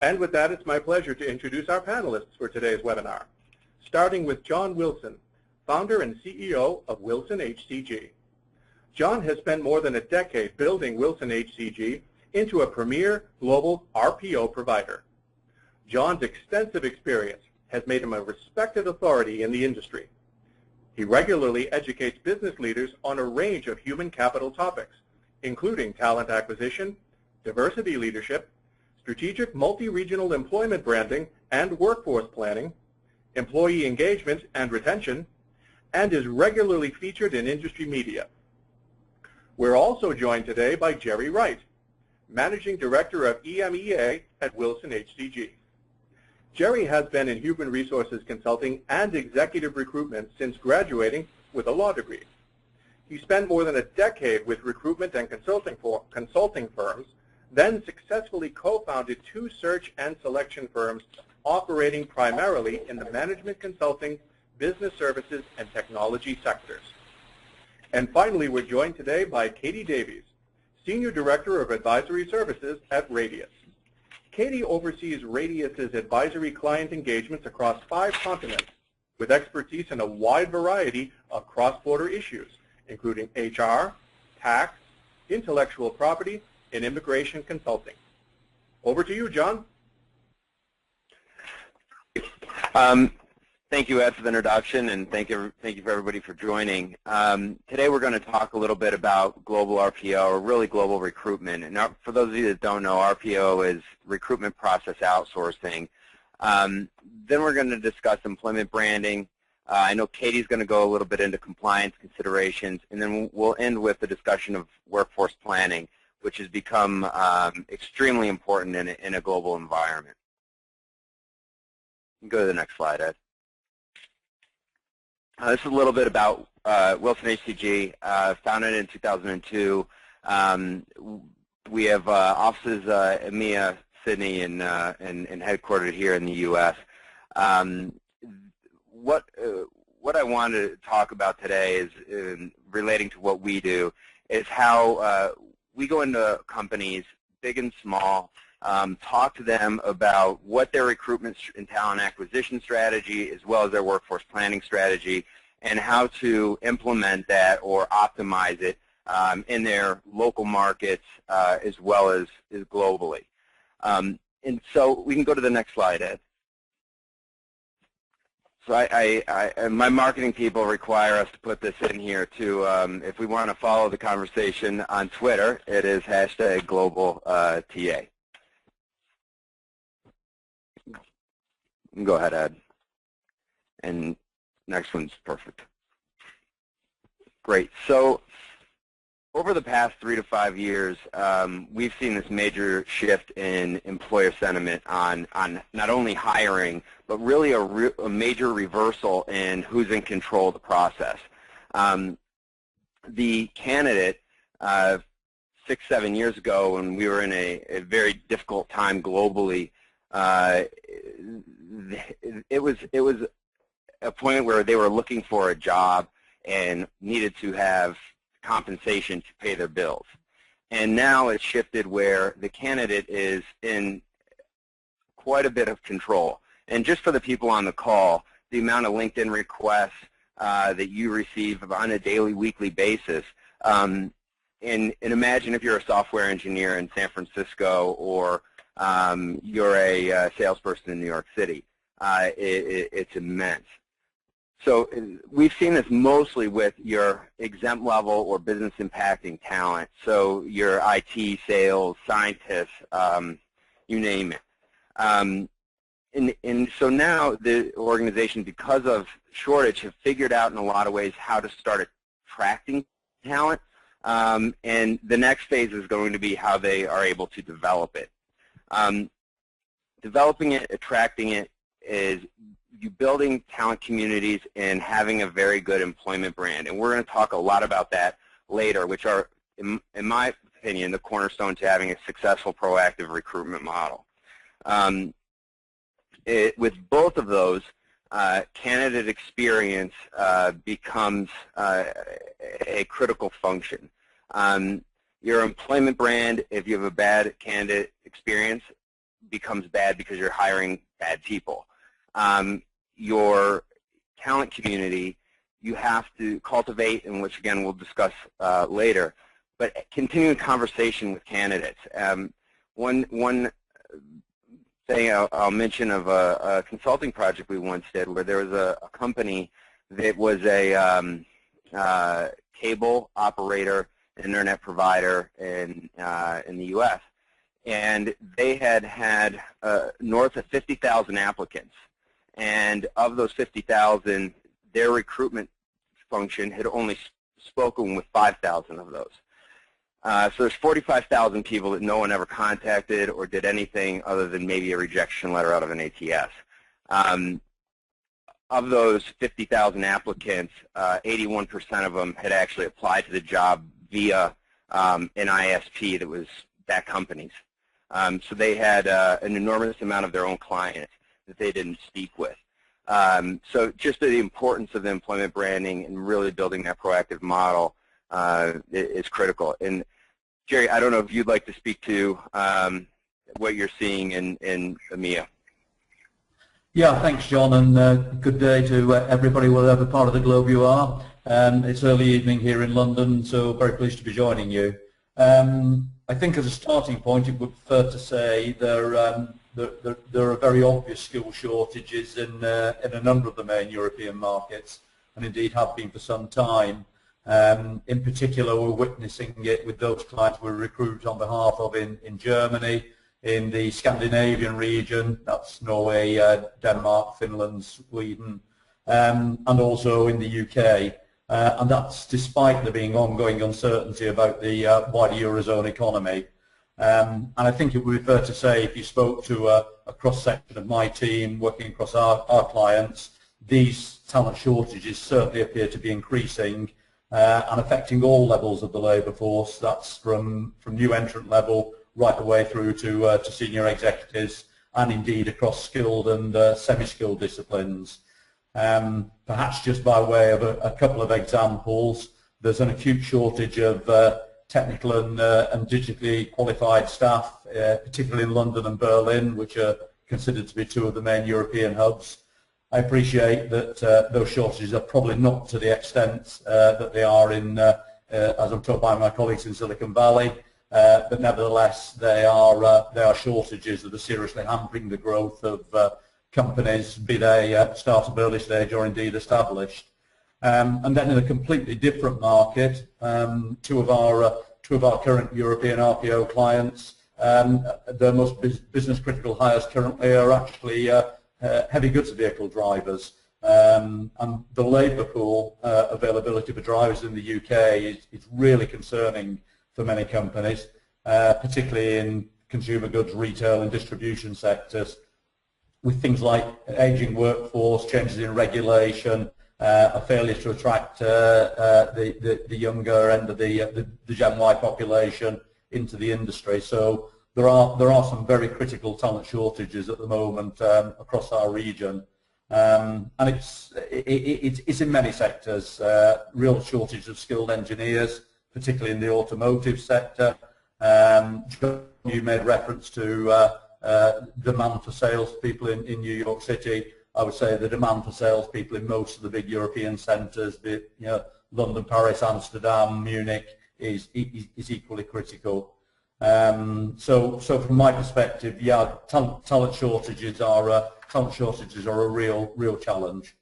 And with that, it's my pleasure to introduce our panelists for today's webinar, starting with John Wilson, founder and CEO of WILSONHCG. John has spent more than a decade building WILSONHCG into a premier global RPO provider. John's extensive experience has made him a respected authority in the industry. He regularly educates business leaders on a range of human capital topics, including talent acquisition, diversity leadership, strategic multi-regional employment branding and workforce planning, employee engagement and retention, and is regularly featured in industry media. We're also joined today by Jerry Wright, Managing Director of EMEA at WILSONHCG. Jerry has been in human resources consulting and executive recruitment since graduating with a law degree. He spent more than a decade with recruitment and consulting firms, then successfully co-founded 2 search and selection firms operating primarily in the management consulting, business services, and technology sectors. And finally, we're joined today by Katie Davies, Senior Director of Advisory Services at Radius. Katie oversees Radius's advisory client engagements across 5 continents with expertise in a wide variety of cross-border issues, including HR, tax, intellectual property, and immigration consulting. Over to you, John. Thank you, Ed, for the introduction, and thank you for everybody for joining. Today we're going to talk a little bit about global RPO, or really global recruitment. And for those of you that don't know, RPO is recruitment process outsourcing. Then we're going to discuss employment branding. I know Katie's going to go a little bit into compliance considerations, and then we'll end with the discussion of workforce planning, which has become extremely important in a global environment. Go to the next slide, Ed. This is a little bit about WILSONHCG, founded in 2002. We have offices in EMEA, Sydney, and headquartered here in the U.S. What I wanted to talk about today is relating to what we do, is how we go into companies, big and small, talk to them about what their recruitment and talent acquisition strategy, as well as their workforce planning strategy, and how to implement that or optimize it in their local markets as well as globally. And so we can go to the next slide, Ed. So my marketing people require us to put this in here too. If we want to follow the conversation on Twitter, it is #GlobalTA. Go ahead, Ed. And next one's perfect. Great. So over the past 3 to 5 years, we've seen this major shift in employer sentiment on not only hiring, but really a major reversal in who's in control of the process. The candidate 6, 7 years ago, when we were in a very difficult time globally, it was a point where they were looking for a job and needed to have compensation to pay their bills. And now it's shifted where the candidate is in quite a bit of control. And just for the people on the call, the amount of LinkedIn requests that you receive on a daily, weekly basis, and imagine if you're a software engineer in San Francisco or you're a salesperson in New York City. It's immense. So we've seen this mostly with your exempt level or business impacting talent. So your IT, sales, scientists, you name it. And so now the organization, because of shortage, have figured out in a lot of ways how to start attracting talent. And the next phase is going to be how they are able to develop it. Developing it, attracting it, is you building talent communities and having a very good employment brand. And we're going to talk a lot about that later, which are, in my opinion, the cornerstone to having a successful proactive recruitment model. With both of those, candidate experience becomes a critical function. Your employment brand, if you have a bad candidate experience, becomes bad because you're hiring bad people. Your talent community, you have to cultivate, and which again we'll discuss later, but continuing conversation with candidates. One thing I'll mention of a consulting project we once did, where there was a company that was a cable operator, internet provider in the U.S., and they had north of 50,000 applicants, and of those 50,000, their recruitment function had only spoken with 5,000 of those. So there's 45,000 people that no one ever contacted or did anything other than maybe a rejection letter out of an ATS. Of those 50,000 applicants, 81% of them had actually applied to the job via an ISP that was that company's. So they had an enormous amount of their own clients that they didn't speak with. So just the importance of the employment branding and really building that proactive model is critical. And Jerry, I don't know if you'd like to speak to what you're seeing in EMEA. Yeah, thanks, John, and good day to everybody, whatever part of the globe you are. It's early evening here in London, so very pleased to be joining you. I think as a starting point, it would be fair to say there are very obvious skill shortages in a number of the main European markets, and indeed have been for some time. In particular, we're witnessing it with those clients we recruit on behalf of in Germany, in the Scandinavian region, that's Norway, Denmark, Finland, Sweden, and also in the UK. And that's despite there being ongoing uncertainty about the wider Eurozone economy. And I think it would be fair to say, if you spoke to a cross-section of my team working across our clients, these talent shortages certainly appear to be increasing and affecting all levels of the labour force. That's from new entrant level right the way through to senior executives, and indeed across skilled and semi-skilled disciplines. Perhaps just by way of a couple of examples, there's an acute shortage of technical and digitally qualified staff, particularly in London and Berlin, which are considered to be two of the main European hubs. I appreciate that those shortages are probably not to the extent that they are in, as I'm told by my colleagues in Silicon Valley, but nevertheless they are shortages that are seriously hampering the growth of companies, be they start-up, early stage, or indeed established. And then in a completely different market, two of our current European RPO clients, their most business critical hires currently are actually heavy goods vehicle drivers. And the labour pool availability for drivers in the UK is really concerning for many companies, particularly in consumer goods, retail and distribution sectors, with things like ageing workforce, changes in regulation, a failure to attract the younger end of the Gen Y population into the industry. So there are some very critical talent shortages at the moment across our region, and it's in many sectors. Real shortage of skilled engineers, particularly in the automotive sector. You made reference to demand for salespeople in New York City. I would say the demand for salespeople in most of the big European centres, be it, London, Paris, Amsterdam, Munich, is equally critical. So from my perspective, yeah, talent shortages are a real challenge.